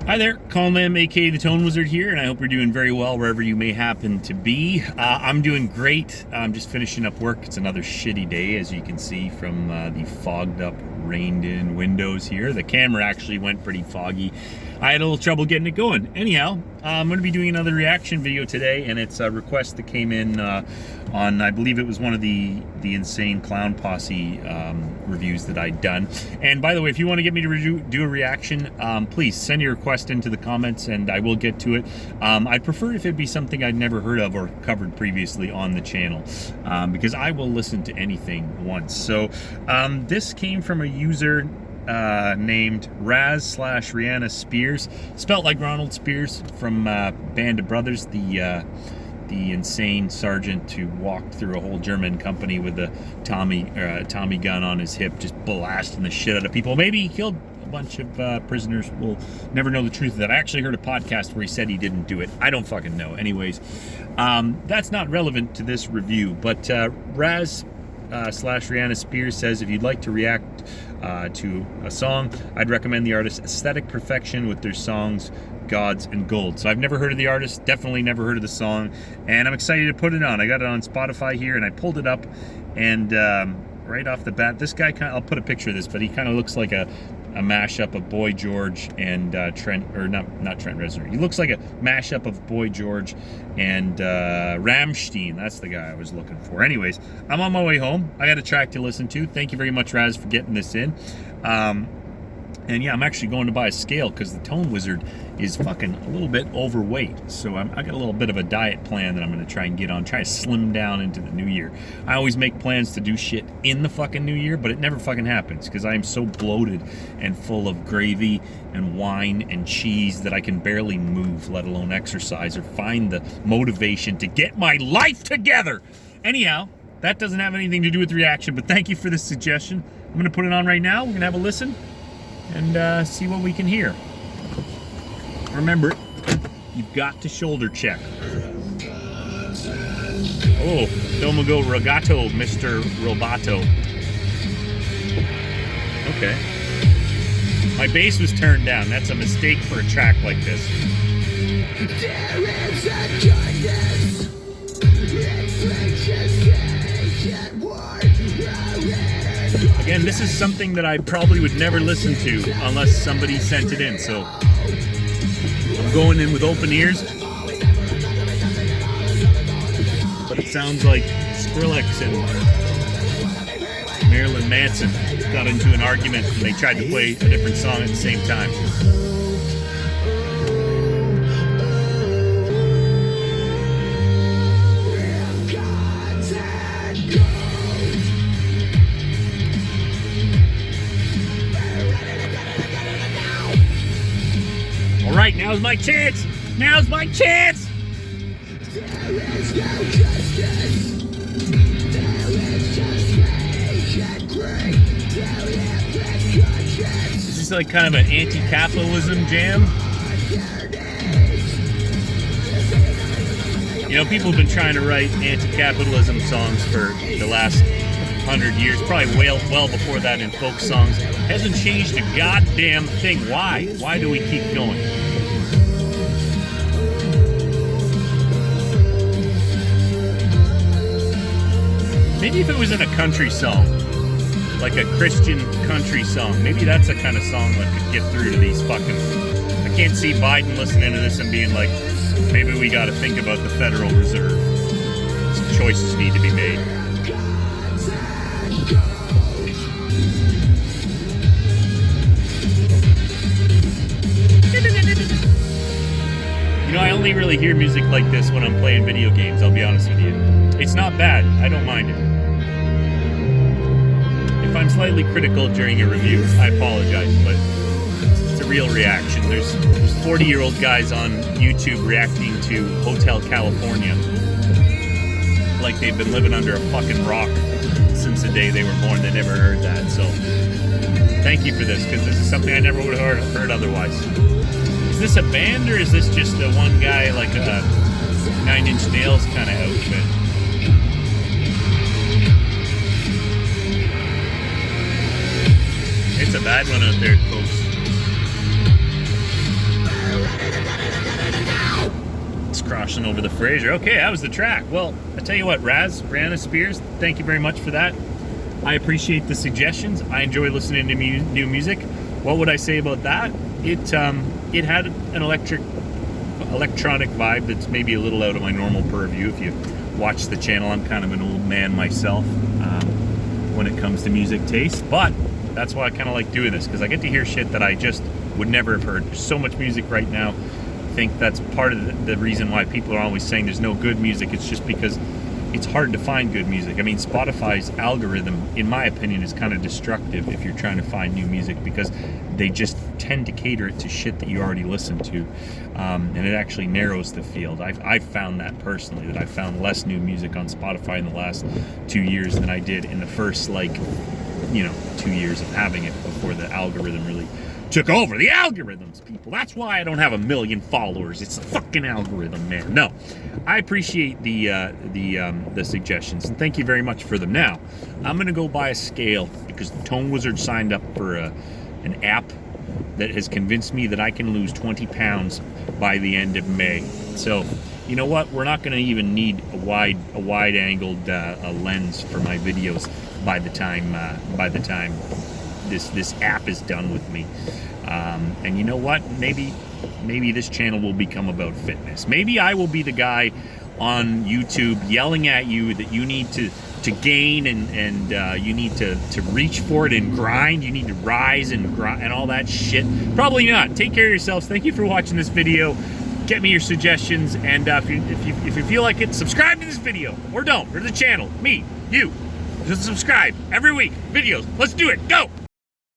Hi there, Colin, aka the Tone Wizard here, and I hope you're doing very well wherever you may happen to be. I'm doing great. I'm just finishing up work. It's another shitty day, as you can see from the fogged up, rained in windows here. The camera actually went pretty foggy. I had a little trouble getting it going. Anyhow, I'm going to be doing another reaction video today, and it's a request that came in on, I believe it was one of the Insane Clown Posse reviews that I'd done. And by the way, if you want to get me to do a reaction, please send your request into the comments and I will get to it. I'd prefer if it'd be something I'd never heard of or covered previously on the channel, because I will listen to anything once. So this came from a user named Rhianna Spiers, spelt like Ronald Spears from Band of Brothers, the insane sergeant who walked through a whole German company with a Tommy gun on his hip, just blasting the shit out of people. Maybe he killed a bunch of prisoners. We'll never know the truth of that. I actually heard a podcast where he said he didn't do it. I don't fucking know. Anyways, that's not relevant to this review, but Rhianna Spiers says, if you'd like to react to a song, I'd recommend the artist Aesthetic Perfection with their songs Gods and Gold. So I've never heard of the artist, definitely never heard of the song, and I'm excited to put it on. I got it on Spotify here, and I pulled it up, and right off the bat, this guy I'll put a picture of this, but he kind of looks like a mashup of Boy George and Trent, or not Trent Reznor. He looks like a mashup of Boy George and Rammstein. That's the guy I was looking for. Anyways, I'm on my way home. I got a track to listen to. Thank you very much, Raz, for getting this in. And yeah, I'm actually going to buy a scale because the Tone Wizard is fucking a little bit overweight. So I got a little bit of a diet plan that I'm going to try and get on, try to slim down into the new year. I always make plans to do shit in the fucking new year, but it never fucking happens because I am so bloated and full of gravy and wine and cheese that I can barely move, let alone exercise or find the motivation to get my life together. Anyhow, that doesn't have anything to do with the reaction, but thank you for this suggestion. I'm going to put it on right now. We're going to have a listen and see what we can hear. Remember, you've got to shoulder check. Oh, Domago Rogato, Mr. Roboto. Okay. My bass was turned down. That's a mistake for a track like this. There is a goodness. Again, this is something that I probably would never listen to unless somebody sent it in, so I'm going in with open ears. But it sounds like Skrillex and Marilyn Manson got into an argument and they tried to play a different song at the same time. Alright, now's my chance! Now's my chance! There is no justice. There is just rage and greed. This is like kind of an anti-capitalism jam. You know, people have been trying to write anti-capitalism songs for the last 100 years, probably well before that in folk songs. Hasn't changed a goddamn thing. Why? Why do we keep going? Maybe if it was in a country song, like a Christian country song, maybe that's a kind of song that could get through to these fucking... I can't see Biden listening to this and being like, maybe we got to think about the Federal Reserve. Some choices need to be made. You know, I only really hear music like this when I'm playing video games, I'll be honest with you. It's not bad. I don't mind it. If I'm slightly critical during a review, I apologize, but it's a real reaction. There's 40-year-old guys on YouTube reacting to Hotel California like they've been living under a fucking rock since the day they were born. They never heard that, so thank you for this, because this is something I never would have heard otherwise. Is this a band, or is this just a one guy, like a 9 Inch Nails kind of outfit? It's a bad one out there, folks. crossing over the Fraser. Okay, that was the track. Well, I tell you what, Rhianna Spiers, thank you very much for that. I appreciate the suggestions. I enjoy listening to new music. What would I say about that? It had an electronic vibe that's maybe a little out of my normal purview. If you watch the channel, I'm kind of an old man myself when it comes to music taste, but that's why I kind of like doing this, because I get to hear shit that I just would never have heard. There's so much music right now. I think that's part of the reason why people are always saying there's no good music. It's just because it's hard to find good music. I mean, Spotify's algorithm, in my opinion, is kind of destructive if you're trying to find new music, because they just tend to cater it to shit that you already listen to, and it actually narrows the field. I've found that personally, that I've found less new music on Spotify in the last 2 years than I did in the first, 2 years of having it, before the algorithm really took over. The algorithms, people. That's why I don't have 1 million followers. It's the fucking algorithm, man. No, I appreciate the suggestions, and thank you very much for them. Now, I'm gonna go buy a scale, because the Tone Wizard signed up for an app that has convinced me that I can lose 20 pounds by the end of May. So, you know what? We're not gonna even need a wide-angled lens for my videos by the time this app is done with me. And you know what? Maybe this channel will become about fitness. Maybe I will be the guy on YouTube yelling at you that you need to gain and you need to reach for it and grind. You need to rise and grind and all that shit. Probably not. Take care of yourselves. Thank you for watching this video. Get me your suggestions, and if you feel like it, subscribe to this video, or don't, or the channel. Me, you. Just subscribe every week. Videos. Let's do it. Go!